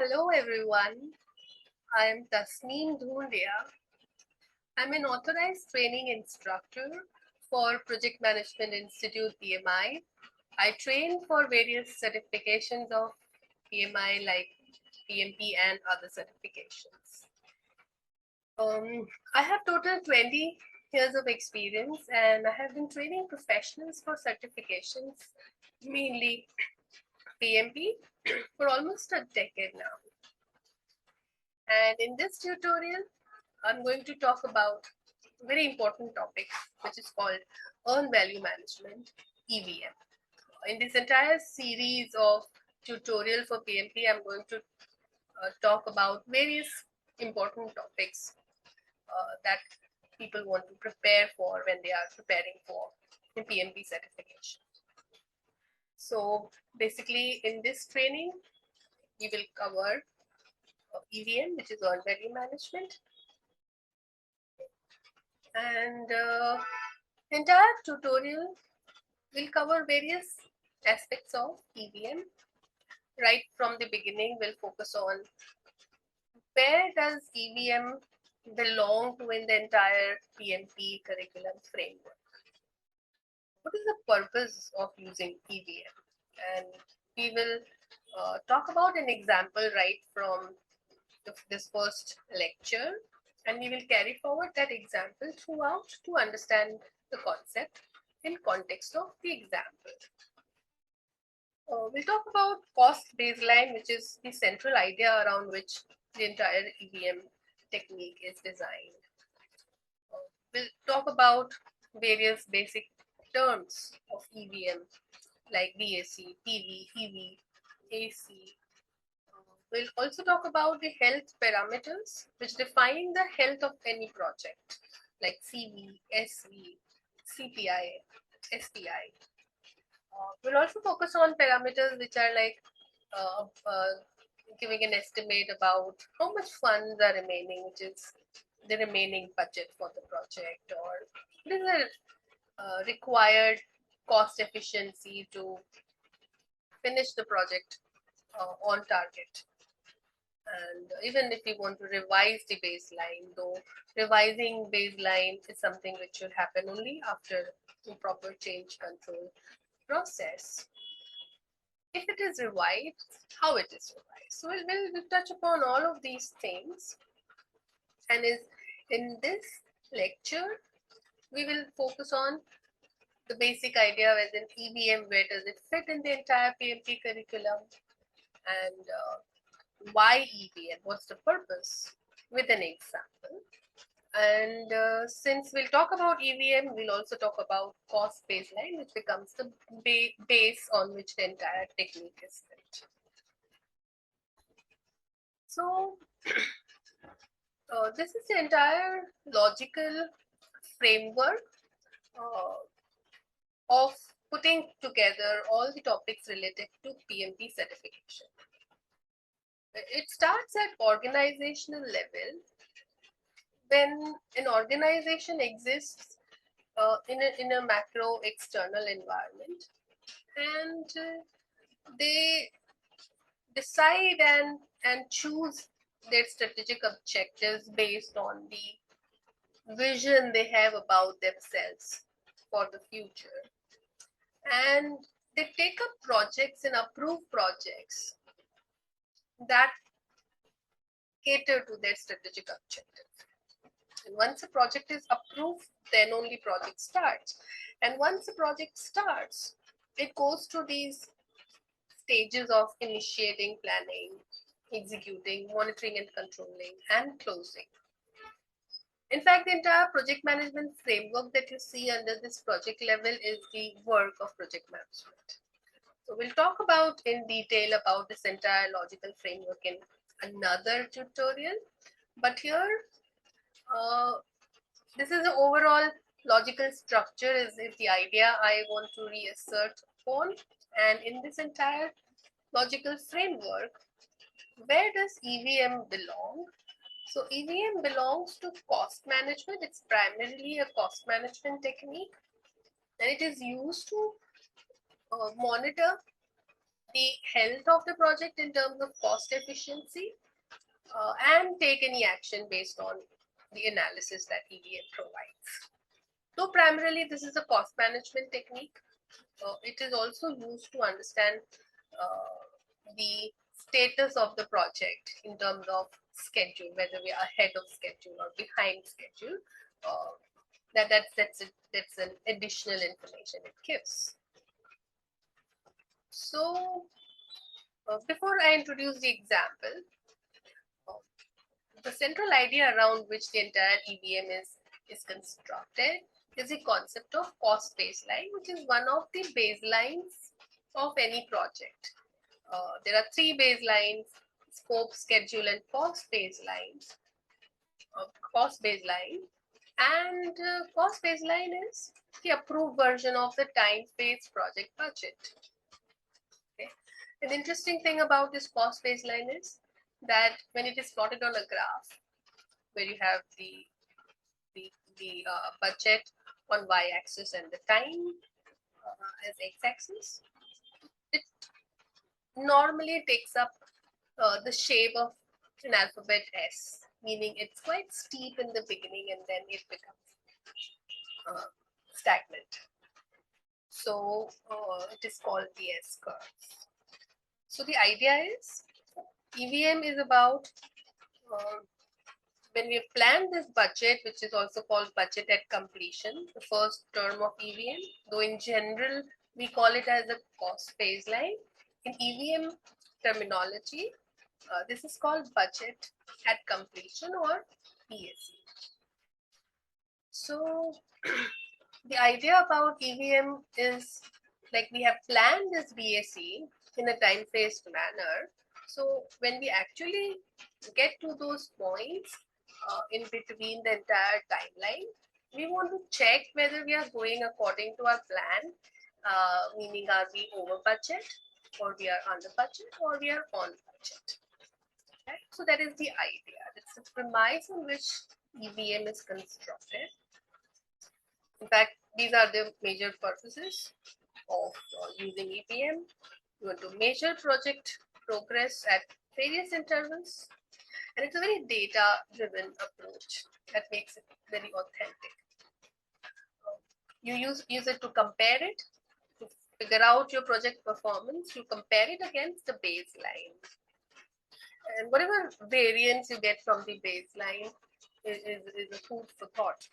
Hello everyone, I am Tasneem Dhundia. I'm an authorized training instructor for Project Management Institute PMI. I train for various certifications of PMI like PMP and other certifications. I have total 20 years of experience and I have been training professionals for certifications, mainly PMP, for almost a decade now. And in this tutorial, I'm going to talk about a very important topic, which is called Earned Value Management, EVM. In this entire series of tutorial for PMP, I'm going to talk about various important topics that people want to prepare for when they are preparing for the PMP certification. So basically in this training, we will cover EVM, which is Earned Value Management, and entire tutorial will cover various aspects of EVM. Right from the beginning, we'll focus on where does EVM belong to in the entire PMP curriculum framework. What is the purpose of using EVM? And we will talk about an example right from this first lecture, and we will carry forward that example throughout to understand the concept in context of the example. We'll talk about cost baseline, which is the central idea around which the entire EVM technique is designed. We'll talk about various basic terms of EVM like VAC, PV, EV, AC. We'll also talk about the health parameters which define the health of any project like CV, SV, CPI, SPI. We'll also focus on parameters which are like giving an estimate about how much funds are remaining, which is the remaining budget for the project, or what is the required cost efficiency to finish the project on target. And even if we want to revise the baseline, though revising baseline is something which should happen only after the proper change control process. If it is revised, how it is revised. So we'll touch upon all of these things. And in this lecture, we will focus on the basic idea as in EVM, where does it fit in the entire PMP curriculum, and why EVM, what's the purpose, with an example. And since we'll talk about EVM, we'll also talk about cost baseline, which becomes the base on which the entire technique is built. So this is the entire logical framework of putting together all the topics related to PMP certification. It starts at organizational level. When an organization exists in a macro external environment, and they decide and choose their strategic objectives based on the vision they have about themselves for the future, and they take up projects and approve projects that cater to their strategic objectives. And once a project is approved, then only project starts. And once a project starts, it goes through these stages of initiating, planning, executing, monitoring and controlling, and closing. In fact, the entire project management framework that you see under this project level is the work of project management. So we'll talk about in detail about this entire logical framework in another tutorial. But here, this is the overall logical structure is the idea I want to reassert upon. And in this entire logical framework, where does EVM belong? So EVM belongs to cost management. It's primarily a cost management technique, and it is used to monitor the health of the project in terms of cost efficiency, and take any action based on the analysis that EVM provides. So primarily, this is a cost management technique. It is also used to understand the status of the project in terms of schedule, whether we are ahead of schedule or behind schedule. That's an additional information it gives. So before I introduce the example, the central idea around which the entire EVM is constructed is the concept of cost baseline, which is one of the baselines of any project. There are three baselines: scope, schedule, and cost baselines. Cost baseline and cost baseline is the approved version of the time-based project budget. Okay. An interesting thing about this cost baseline is that when it is plotted on a graph, where you have the budget on y-axis and the time as x-axis, it normally takes up the shape of an alphabet S, meaning it's quite steep in the beginning and then it becomes stagnant. So it is called the S curve. So the idea is EVM is about when we have planned this budget, which is also called budget at completion, the first term of EVM, though in general we call it as a cost baseline. In EVM terminology, this is called budget at completion or BAC. So the idea about EVM is like we have planned this BAC in a time-phased manner. So when we actually get to those points in between the entire timeline, we want to check whether we are going according to our plan, meaning are we over budget or we are under budget or we are on budget. Okay? So that is the idea. It's the premise on which EVM is constructed. In fact, these are the major purposes of using EVM. You want to measure project progress at various intervals, and it's a very data-driven approach that makes it very authentic. You use it to compare it, to figure out your project performance. You compare it against the baseline, and whatever variance you get from the baseline is a food for thought.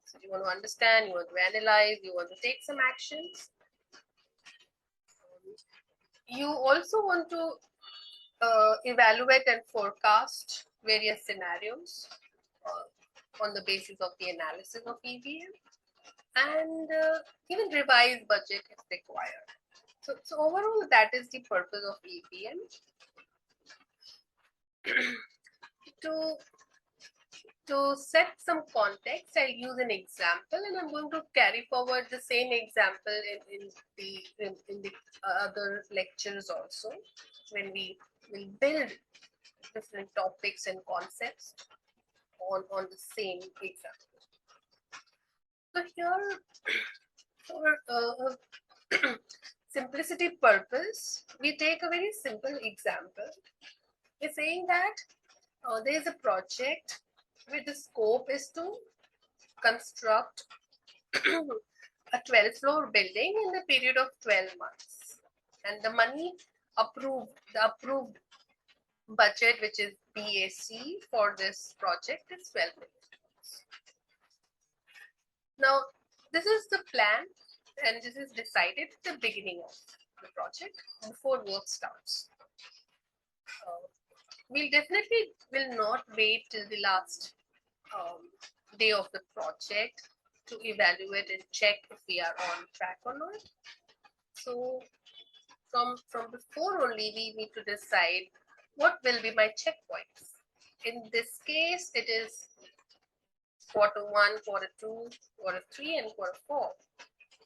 So you want to understand, you want to analyze, you want to take some actions. You also want to evaluate and forecast various scenarios on the basis of the analysis of EVM, and even revise budget if required. So overall, that is the purpose of EVM. To set some context, I'll use an example, and I'm going to carry forward the same example in the other lectures also, when we will build different topics and concepts on the same example. So here, for simplicity purpose, we take a very simple example. We're saying that there is a project where the scope is to construct a 12-floor building in the period of 12 months. And the money approved, the approved budget, which is BAC for this project, is 12 million. Now, this is the plan, and this is decided at the beginning of the project before work starts. We'll definitely will not wait till the last day of the project to evaluate and check if we are on track or not. So from before only we need to decide what will be my checkpoints. In this case, it is quarter 1, quarter 2, quarter 3, and quarter 4.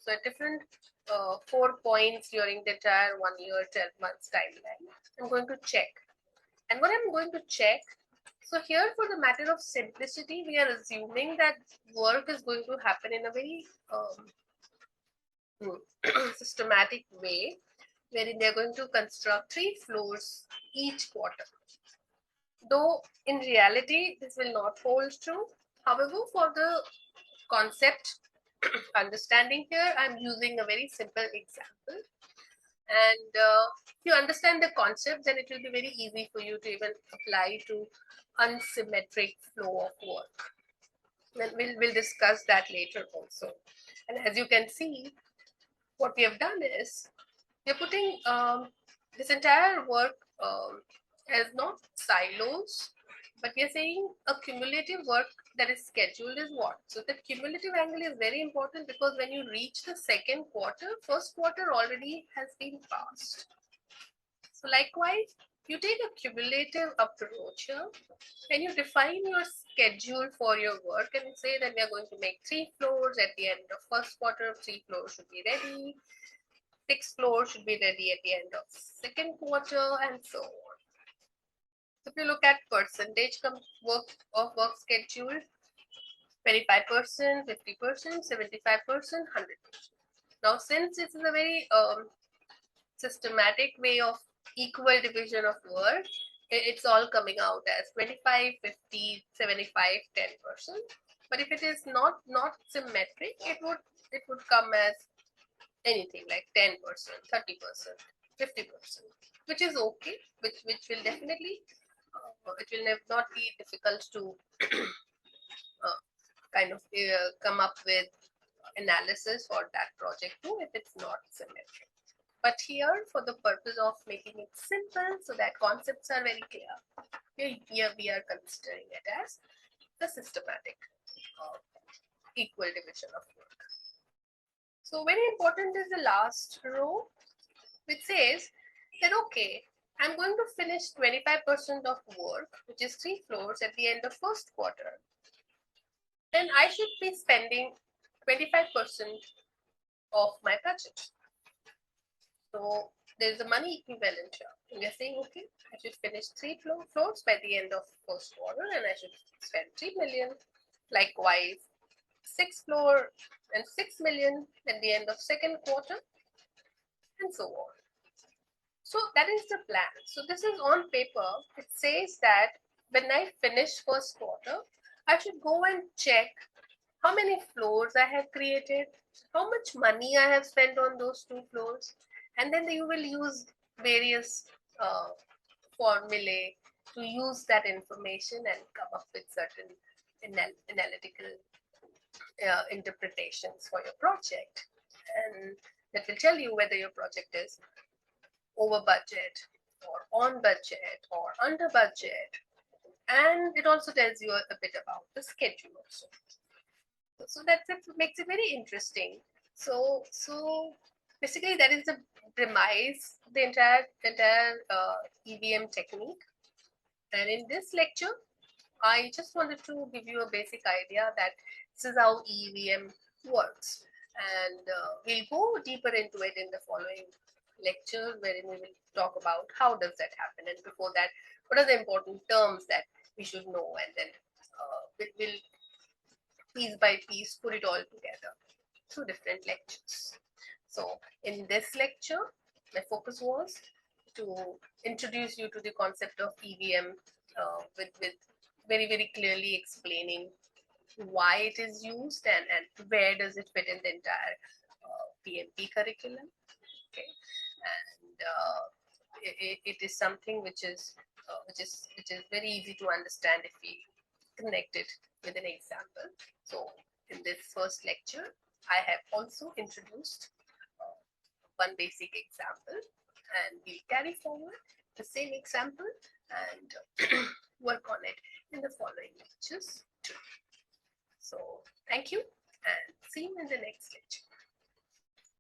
So at different 4 points during the entire 1 year, 12 months timeline, I'm going to check. And what I'm going to check, so here for the matter of simplicity, we are assuming that work is going to happen in a very systematic way. wherein they're going to construct 3 floors each quarter. Though in reality, this will not hold true. However, for the concept understanding here, I'm using a very simple example. And if you understand the concept, then it will be very easy for you to even apply to unsymmetric flow of work. And we'll discuss that later also. And as you can see, what we have done is we're putting this entire work as not silos, but we are saying a cumulative work that is scheduled is what. So the cumulative angle is very important, because when you reach the second quarter, first quarter already has been passed. So likewise, you take a cumulative approach here and you define your schedule for your work and say that we are going to make 3 floors at the end of first quarter, 3 floors should be ready, 6 floors should be ready at the end of second quarter, and so on. So if you look at percentage of work schedule, 25%, 50%, 75%, 100%. Now, since this is a very systematic way of equal division of work, it's all coming out as 25, 50, 75, 10%. But if it is not symmetric, it would come as anything like 10%, 30%, 50%, which is okay, which will definitely it will not be difficult to kind of come up with analysis for that project too if it's not symmetric. But here, for the purpose of making it simple so that concepts are very clear, here we are considering it as the systematic equal division of work. So very important is the last row, which says that, okay, I'm going to finish 25% of work, which is 3 floors at the end of first quarter. Then I should be spending 25% of my budget. So there's a money equivalent here. And we're saying, okay, I should finish 3 floors by the end of first quarter and I should spend 3 million. Likewise, 6 floor and 6 million at the end of second quarter, and so on. So that is the plan. So this is on paper. It says that when I finish first quarter, I should go and check how many floors I have created, how much money I have spent on those 2 floors, and then you will use various formulae to use that information and come up with certain analytical interpretations for your project. And that will tell you whether your project is over budget or on budget or under budget. And it also tells you a bit about the schedule also. So that makes it very interesting. So basically that is the premise, the entire EVM technique. And in this lecture, I just wanted to give you a basic idea that this is how EVM works. And we'll go deeper into it in the following lecture, wherein we will talk about how does that happen. And before that, what are the important terms that we should know, and then we'll piece by piece put it all together through different lectures. So in this lecture, my focus was to introduce you to the concept of EVM with very, very clearly explaining why it is used and where does it fit in the entire PMP curriculum. Okay, and it is something which is very easy to understand if we connect it with an example. So in this first lecture, I have also introduced one basic example, and we'll carry forward the same example and work on it in the